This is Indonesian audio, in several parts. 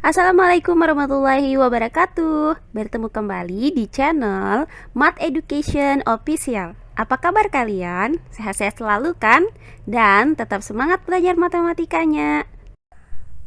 Assalamualaikum warahmatullahi wabarakatuh. Bertemu kembali di channel Math Education Official. Apa kabar kalian? Sehat-sehat selalu kan? Dan tetap semangat belajar matematikanya.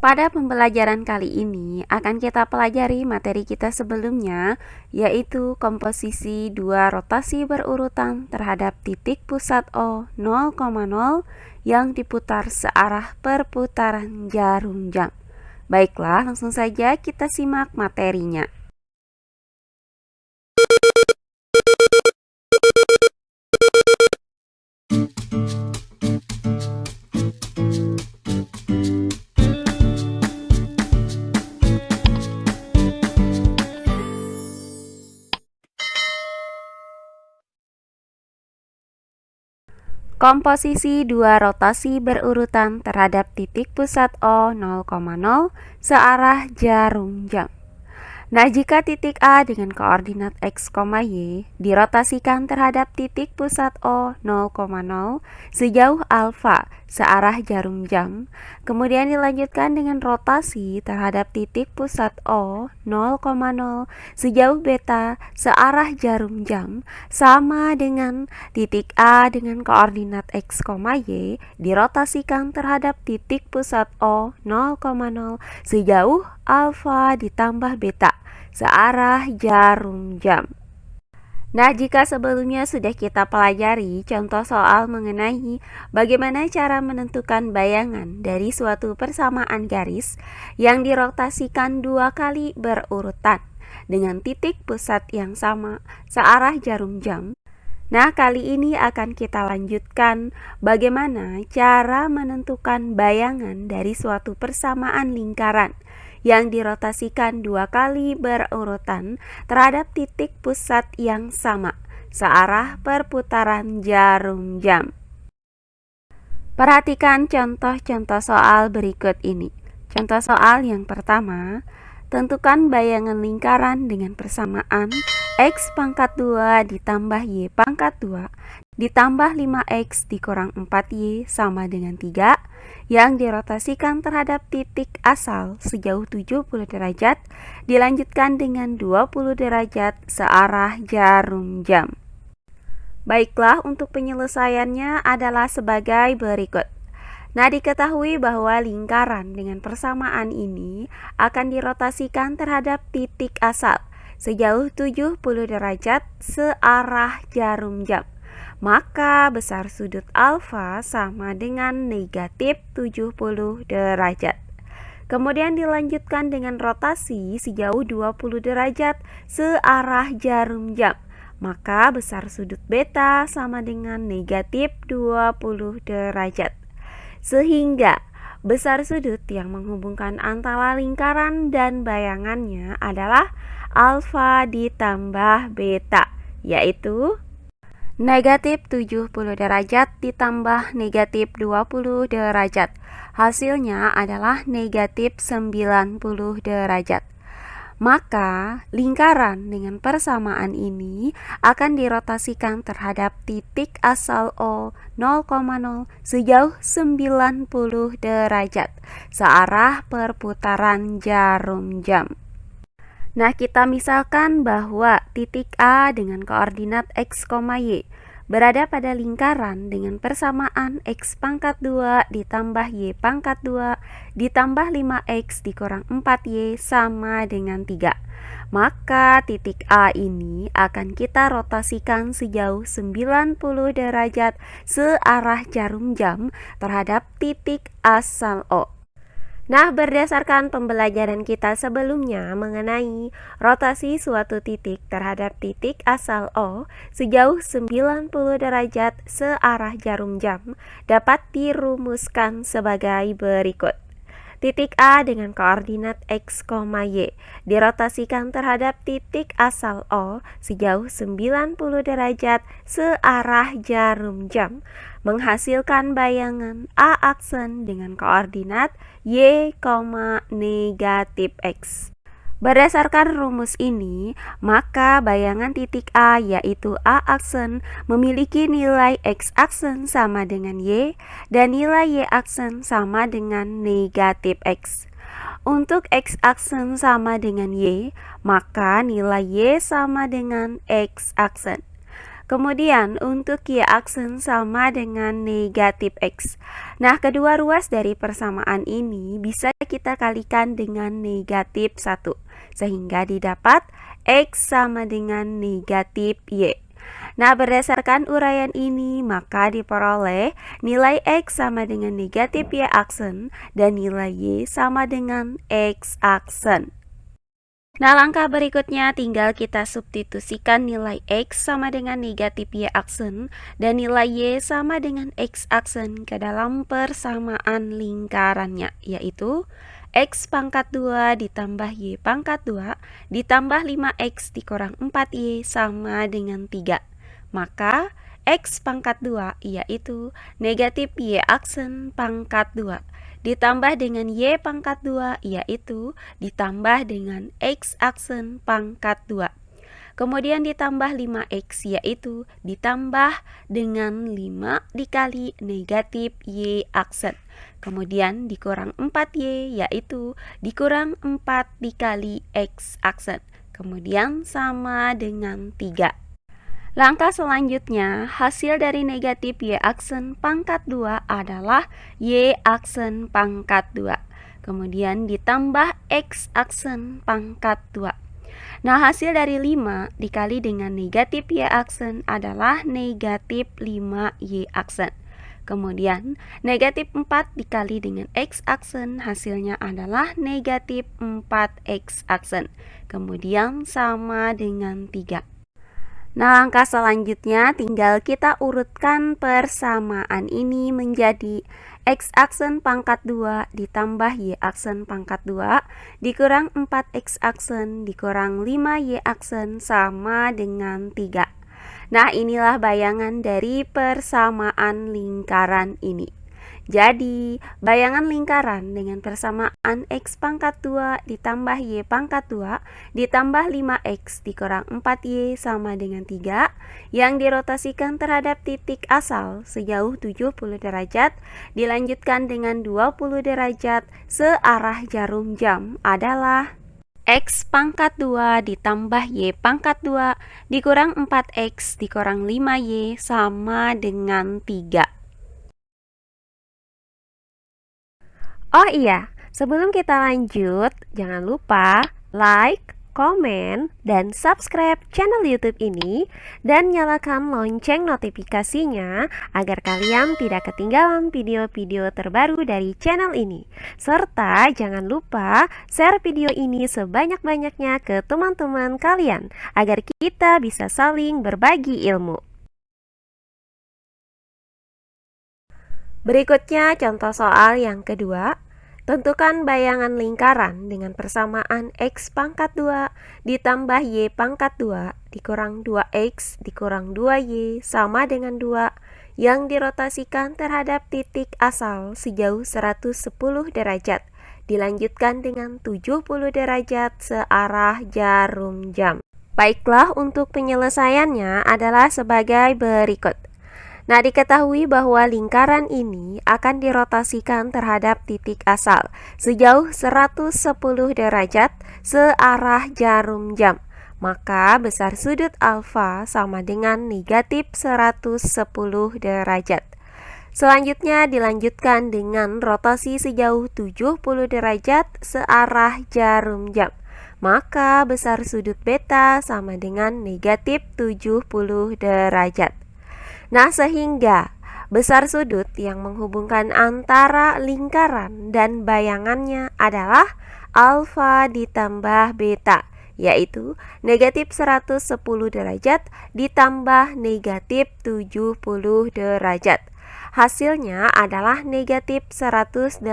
Pada pembelajaran kali ini akan kita pelajari materi kita sebelumnya, yaitu komposisi dua rotasi berurutan terhadap titik pusat O 0,0 yang diputar searah perputaran jarum jam. Baiklah, langsung saja kita simak materinya. Komposisi dua rotasi berurutan terhadap titik pusat O 0,0 searah jarum jam. Nah, jika titik A dengan koordinat X, Y dirotasikan terhadap titik pusat O 0,0 sejauh alfa searah jarum jam, kemudian dilanjutkan dengan rotasi terhadap titik pusat O 0,0 sejauh beta searah jarum jam, sama dengan titik A dengan koordinat X, Y dirotasikan terhadap titik pusat O 0,0 sejauh alfa ditambah beta searah jarum jam. Nah, jika sebelumnya sudah kita pelajari contoh soal mengenai bagaimana cara menentukan bayangan dari suatu persamaan garis yang dirotasikan dua kali berurutan dengan titik pusat yang sama searah jarum jam. Nah, kali ini akan kita lanjutkan bagaimana cara menentukan bayangan dari suatu persamaan lingkaran yang dirotasikan dua kali berurutan terhadap titik pusat yang sama searah perputaran jarum jam. Perhatikan contoh-contoh soal berikut ini. Contoh soal yang pertama, tentukan bayangan lingkaran dengan persamaan X pangkat 2 ditambah Y pangkat 2 ditambah 5X dikurang 4Y sama dengan 3 yang dirotasikan terhadap titik asal sejauh 70 derajat dilanjutkan dengan 20 derajat searah jarum jam. Baiklah, untuk penyelesaiannya adalah sebagai berikut. Nah, diketahui bahwa lingkaran dengan persamaan ini akan dirotasikan terhadap titik asal sejauh 70 derajat searah jarum jam. Maka besar sudut alfa sama dengan negatif 70 derajat. Kemudian dilanjutkan dengan rotasi sejauh 20 derajat searah jarum jam. Maka besar sudut beta sama dengan negatif 20 derajat. Sehingga besar sudut yang menghubungkan antara lingkaran dan bayangannya adalah alfa ditambah beta, yaitu negatif 70 derajat ditambah negatif 20 derajat. Hasilnya adalah negatif 90 derajat. Maka lingkaran dengan persamaan ini akan dirotasikan terhadap titik asal O 0,0 sejauh 90 derajat searah perputaran jarum jam. Nah, kita misalkan bahwa titik A dengan koordinat X, Y berada pada lingkaran dengan persamaan X pangkat 2 ditambah Y pangkat 2 ditambah 5X dikurang 4Y sama dengan 3. Maka titik A ini akan kita rotasikan sejauh 90 derajat searah jarum jam terhadap titik asal O. Nah, berdasarkan pembelajaran kita sebelumnya mengenai rotasi suatu titik terhadap titik asal O sejauh 90 derajat searah jarum jam dapat dirumuskan sebagai berikut. Titik A dengan koordinat X, Y dirotasikan terhadap titik asal O sejauh 90 derajat searah jarum jam, menghasilkan bayangan A aksen dengan koordinat Y, negatif X. Berdasarkan rumus ini, maka bayangan titik A yaitu A aksen memiliki nilai X aksen sama dengan Y dan nilai Y aksen sama dengan negatif X. Untuk X aksen sama dengan Y, maka nilai Y sama dengan X aksen. Kemudian untuk Y aksen sama dengan negatif X. Nah, kedua ruas dari persamaan ini bisa kita kalikan dengan negatif 1, sehingga didapat X sama dengan negatif Y. Nah, berdasarkan uraian ini, maka diperoleh nilai X sama dengan negatif Y aksen dan nilai Y sama dengan X aksen. Nah, langkah berikutnya tinggal kita substitusikan nilai X sama dengan negatif Y aksen dan nilai Y sama dengan X aksen ke dalam persamaan lingkarannya, yaitu X pangkat 2 ditambah Y pangkat 2 ditambah 5X dikurang 4Y sama dengan 3. Maka X pangkat 2 yaitu negatif Y aksen pangkat 2 ditambah dengan Y pangkat 2 yaitu ditambah dengan X aksen pangkat 2. Kemudian ditambah 5X yaitu ditambah dengan 5 dikali negatif Y aksen. Kemudian dikurang 4Y yaitu dikurang 4 dikali X aksen. Kemudian sama dengan 3. Langkah selanjutnya, hasil dari negatif Y aksen pangkat 2 adalah Y aksen pangkat 2. Kemudian ditambah X aksen pangkat 2. Nah, hasil dari 5 dikali dengan negatif Y aksen adalah negatif 5Y aksen. Kemudian, negatif 4 dikali dengan X aksen hasilnya adalah negatif 4X aksen. Kemudian sama dengan 3. Nah, langkah selanjutnya tinggal kita urutkan persamaan ini menjadi X aksen pangkat 2 ditambah Y aksen pangkat 2 dikurang 4X aksen dikurang 5Y aksen sama dengan 3. Nah, inilah bayangan dari persamaan lingkaran ini. Jadi, bayangan lingkaran dengan persamaan X pangkat 2 ditambah Y pangkat 2 ditambah 5X dikurang 4Y sama dengan 3 yang dirotasikan terhadap titik asal sejauh 70 derajat dilanjutkan dengan 20 derajat searah jarum jam adalah X pangkat 2 ditambah Y pangkat 2 dikurang 4X dikurang 5Y sama dengan 3. Oh iya, sebelum kita lanjut, jangan lupa like, komen, dan subscribe channel YouTube ini dan nyalakan lonceng notifikasinya agar kalian tidak ketinggalan video-video terbaru dari channel ini. Serta jangan lupa share video ini sebanyak-banyaknya ke teman-teman kalian agar kita bisa saling berbagi ilmu. Berikutnya contoh soal yang kedua. Tentukan bayangan lingkaran dengan persamaan X pangkat 2 ditambah Y pangkat 2 dikurang 2X dikurang 2Y sama dengan 2 yang dirotasikan terhadap titik asal sejauh 110 derajat dilanjutkan dengan 70 derajat searah jarum jam. Baiklah, untuk penyelesaiannya adalah sebagai berikut. Nah, diketahui bahwa lingkaran ini akan dirotasikan terhadap titik asal sejauh 110 derajat searah jarum jam. Maka besar sudut alfa sama dengan negatif 110 derajat. Selanjutnya dilanjutkan dengan rotasi sejauh 70 derajat searah jarum jam. Maka besar sudut beta sama dengan negatif 70 derajat. Nah, sehingga besar sudut yang menghubungkan antara lingkaran dan bayangannya adalah alfa ditambah beta, yaitu negatif 110 derajat ditambah negatif 70 derajat. Hasilnya adalah negatif 180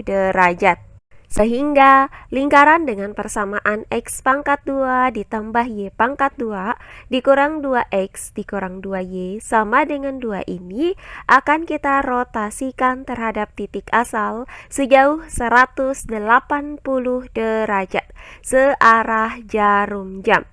derajat. Sehingga lingkaran dengan persamaan X pangkat 2 ditambah Y pangkat 2 dikurang 2X dikurang 2Y sama dengan 2 ini akan kita rotasikan terhadap titik asal sejauh 180 derajat searah jarum jam.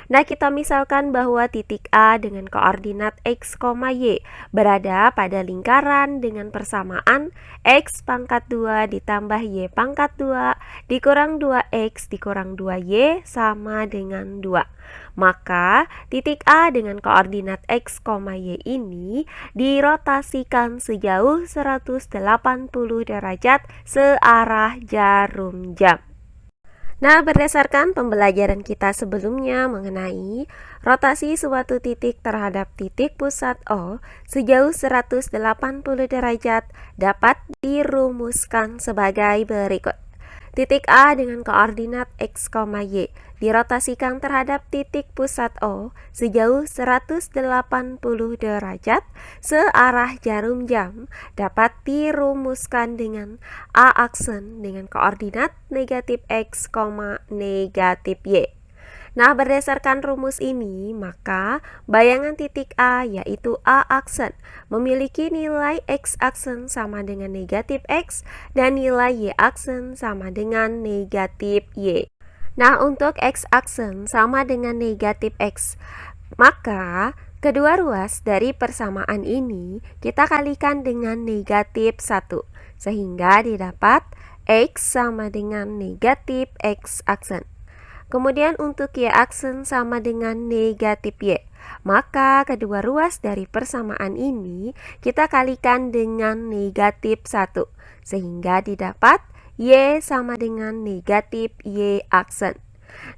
Nah, kita misalkan bahwa titik A dengan koordinat x, y berada pada lingkaran dengan persamaan x pangkat 2 ditambah y pangkat 2 dikurang 2x dikurang 2y sama dengan 2. Maka, titik A dengan koordinat x, y ini dirotasikan sejauh 180 derajat searah jarum jam. Nah, berdasarkan pembelajaran kita sebelumnya mengenai rotasi suatu titik terhadap titik pusat O sejauh 180 derajat dapat dirumuskan sebagai berikut. Titik A dengan koordinat x, y dirotasikan terhadap titik pusat O sejauh 180 derajat searah jarum jam dapat dirumuskan dengan A aksen dengan koordinat negatif x, negatif y. Nah, berdasarkan rumus ini, maka bayangan titik A yaitu A aksen memiliki nilai x aksen sama dengan negatif x dan nilai y aksen sama dengan negatif y. Nah, untuk x aksen sama dengan negatif x, maka kedua ruas dari persamaan ini kita kalikan dengan negatif 1, sehingga didapat x sama dengan negatif x aksen. Kemudian untuk y aksen sama dengan negatif y, maka kedua ruas dari persamaan ini kita kalikan dengan negatif 1, sehingga didapat y sama dengan negatif y aksen.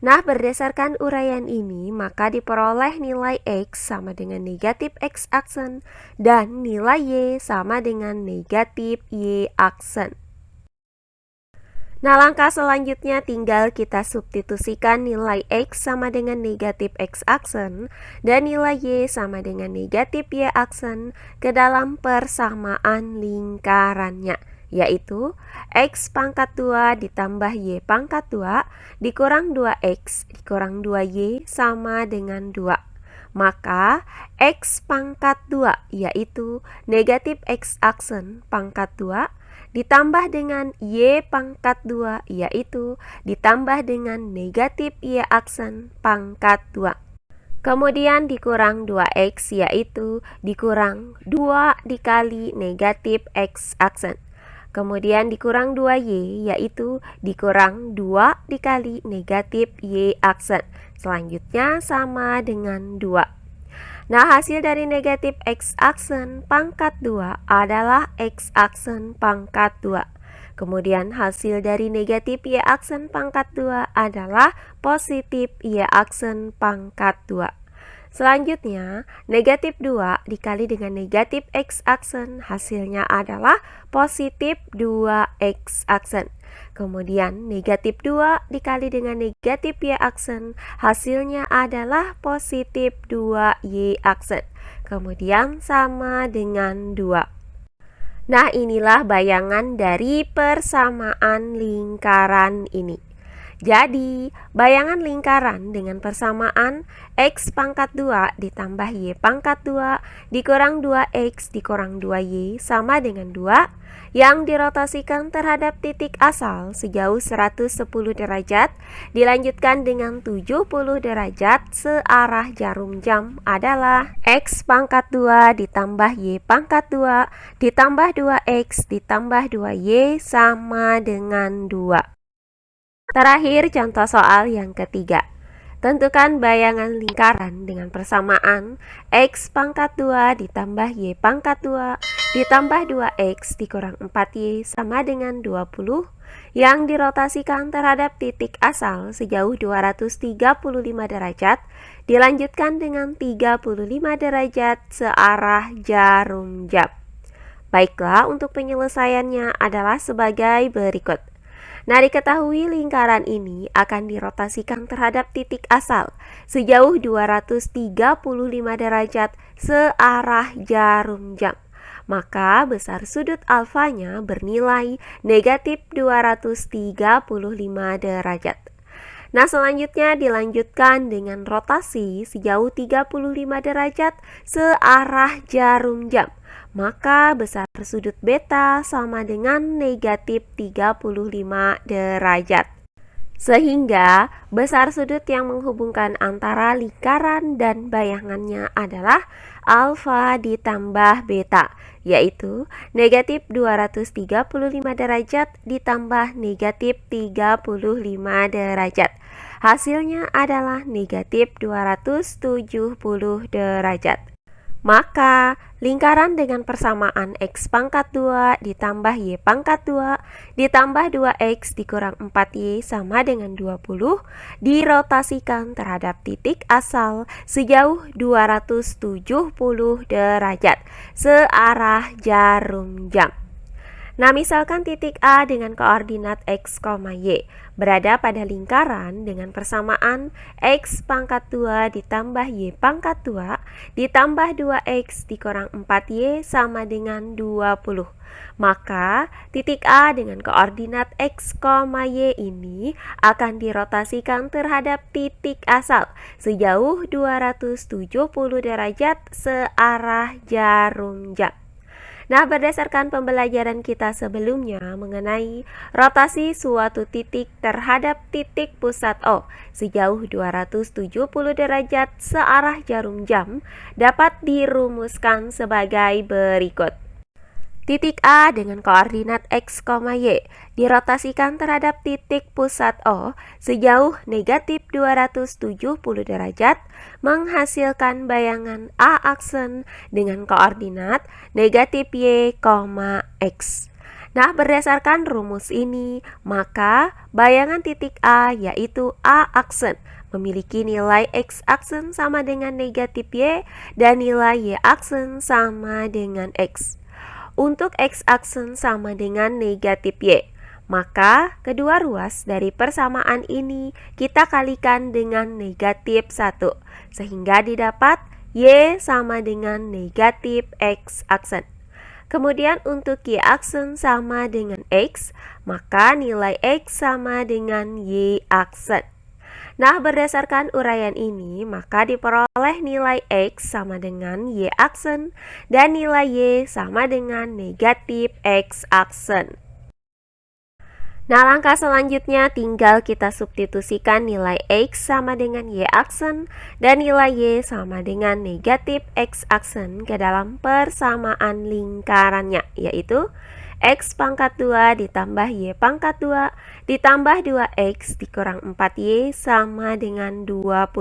Nah, berdasarkan uraian ini, maka diperoleh nilai x sama dengan negatif x aksen dan nilai y sama dengan negatif y aksen. Nah, langkah selanjutnya tinggal kita substitusikan nilai x sama dengan negatif x aksen dan nilai y sama dengan negatif y aksen ke dalam persamaan lingkarannya, yaitu x pangkat 2 ditambah y pangkat 2 dikurang 2x dikurang 2y sama dengan 2. Maka x pangkat 2 yaitu negatif x aksen pangkat 2 ditambah dengan y pangkat 2 yaitu ditambah dengan negatif y aksen pangkat 2. Kemudian dikurang 2x yaitu dikurang 2 dikali negatif x aksen. Kemudian dikurang 2y yaitu dikurang 2 dikali negatif y aksen. Selanjutnya sama dengan 2. Nah, hasil dari negatif x aksen pangkat 2 adalah x aksen pangkat 2. Kemudian hasil dari negatif y aksen pangkat 2 adalah positif y aksen pangkat 2. Selanjutnya, negatif 2 dikali dengan negatif x aksen hasilnya adalah positif 2x aksen. Kemudian negatif 2 dikali dengan negatif y aksen hasilnya adalah positif 2y aksen. Kemudian sama dengan 2. Nah, inilah bayangan dari persamaan lingkaran ini. Jadi, bayangan lingkaran dengan persamaan x pangkat 2 ditambah y pangkat 2 dikurang 2x dikurang 2y sama dengan 2 yang dirotasikan terhadap titik asal sejauh 110 derajat dilanjutkan dengan 70 derajat searah jarum jam adalah x pangkat 2 ditambah y pangkat 2 ditambah 2x ditambah 2y sama dengan 2. Terakhir, contoh soal yang ketiga. Tentukan bayangan lingkaran dengan persamaan x pangkat 2 ditambah y pangkat 2 ditambah 2x dikurang 4y sama dengan 20 yang dirotasikan terhadap titik asal sejauh 235 derajat dilanjutkan dengan 35 derajat searah jarum jam. Baiklah, untuk penyelesaiannya adalah sebagai berikut. Nah, diketahui lingkaran ini akan dirotasikan terhadap titik asal sejauh 235 derajat searah jarum jam. Maka besar sudut alfanya bernilai negatif 235 derajat. Nah, selanjutnya dilanjutkan dengan rotasi sejauh 35 derajat searah jarum jam. Maka besar sudut beta sama dengan negatif 35 derajat. Sehingga besar sudut yang menghubungkan antara lingkaran dan bayangannya adalah alfa ditambah beta, yaitu negatif 235 derajat ditambah negatif 35 derajat. Hasilnya adalah negatif 270 derajat. Maka, lingkaran dengan persamaan X pangkat 2 ditambah Y pangkat 2 ditambah 2X dikurang 4Y sama dengan 20 dirotasikan terhadap titik asal sejauh 270 derajat searah jarum jam. Nah, misalkan titik A dengan koordinat X, Y berada pada lingkaran dengan persamaan X pangkat 2 ditambah Y pangkat 2 ditambah 2X dikurang 4Y sama dengan 20. Maka, titik A dengan koordinat X, Y ini akan dirotasikan terhadap titik asal sejauh 270 derajat searah jarum jam. Nah, berdasarkan pembelajaran kita sebelumnya mengenai rotasi suatu titik terhadap titik pusat O sejauh 270 derajat searah jarum jam dapat dirumuskan sebagai berikut. Titik A dengan koordinat X, Y dirotasikan terhadap titik pusat O sejauh negatif 270 derajat menghasilkan bayangan A aksen dengan koordinat negatif Y, X. Nah, berdasarkan rumus ini, maka bayangan titik A yaitu A aksen memiliki nilai X aksen sama dengan negatif Y dan nilai Y aksen sama dengan X. Untuk X aksen sama dengan negatif Y, maka kedua ruas dari persamaan ini kita kalikan dengan negatif 1, sehingga didapat Y sama dengan negatif X aksen. Kemudian untuk Y aksen sama dengan X, maka nilai X sama dengan Y aksen. Nah, berdasarkan uraian ini, maka diperoleh nilai X sama dengan Y aksen dan nilai Y sama dengan negatif X aksen. Nah, langkah selanjutnya tinggal kita substitusikan nilai X sama dengan Y aksen dan nilai Y sama dengan negatif X aksen ke dalam persamaan lingkarannya, yaitu X pangkat 2 ditambah Y pangkat 2 ditambah 2X dikurang 4Y sama dengan 20.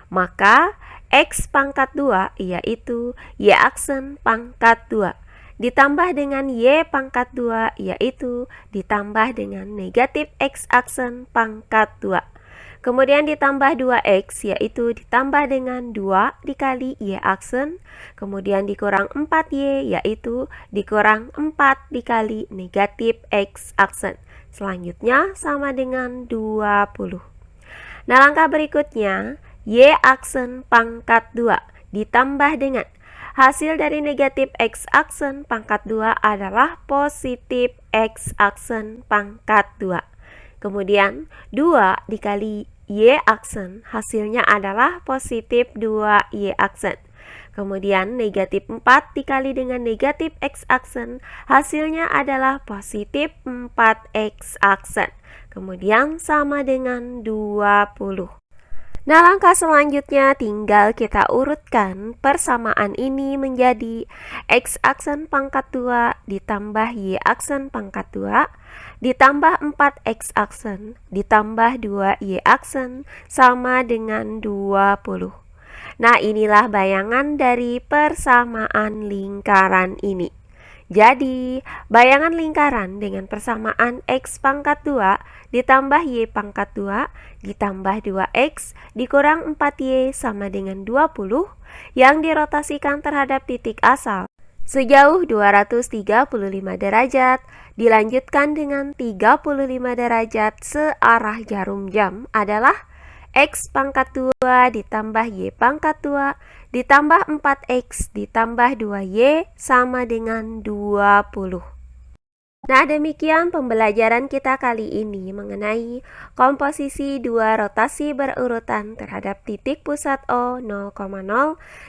Maka X pangkat 2 yaitu Y aksen pangkat 2 ditambah dengan Y pangkat 2 yaitu ditambah dengan negatif X aksen pangkat 2. Kemudian ditambah 2X yaitu ditambah dengan 2 dikali Y aksen. Kemudian dikurang 4Y yaitu dikurang 4 dikali negatif X aksen. Selanjutnya sama dengan 20. Nah, langkah berikutnya Y aksen pangkat 2 ditambah dengan hasil dari negatif X aksen pangkat 2 adalah positif X aksen pangkat 2. Kemudian 2 dikali Y aksen hasilnya adalah positif 2Y aksen. Kemudian negatif 4 dikali dengan negatif X aksen hasilnya adalah positif 4X aksen. Kemudian sama dengan 20. Nah, langkah selanjutnya tinggal kita urutkan persamaan ini menjadi X aksen pangkat 2 ditambah Y aksen pangkat 2 ditambah 4X aksen ditambah 2Y aksen sama dengan 20. Nah, inilah bayangan dari persamaan lingkaran ini. Jadi, bayangan lingkaran dengan persamaan X pangkat 2 ditambah Y pangkat 2 ditambah 2X dikurang 4Y sama dengan 20 yang dirotasikan terhadap titik asal sejauh 235 derajat dilanjutkan dengan 35 derajat searah jarum jam adalah X pangkat 2 ditambah Y pangkat 2 ditambah 4X ditambah 2Y sama dengan 20. Nah, demikian pembelajaran kita kali ini mengenai komposisi dua rotasi berurutan terhadap titik pusat O 0,0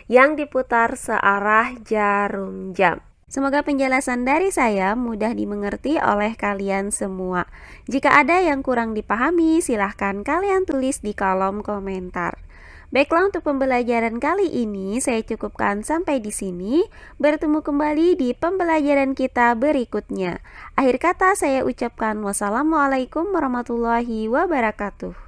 yang diputar searah jarum jam. Semoga penjelasan dari saya mudah dimengerti oleh kalian semua. Jika ada yang kurang dipahami, silahkan kalian tulis di kolom komentar. Baiklah, untuk pembelajaran kali ini saya cukupkan sampai di sini. Bertemu kembali di pembelajaran kita berikutnya. Akhir kata saya ucapkan wassalamualaikum warahmatullahi wabarakatuh.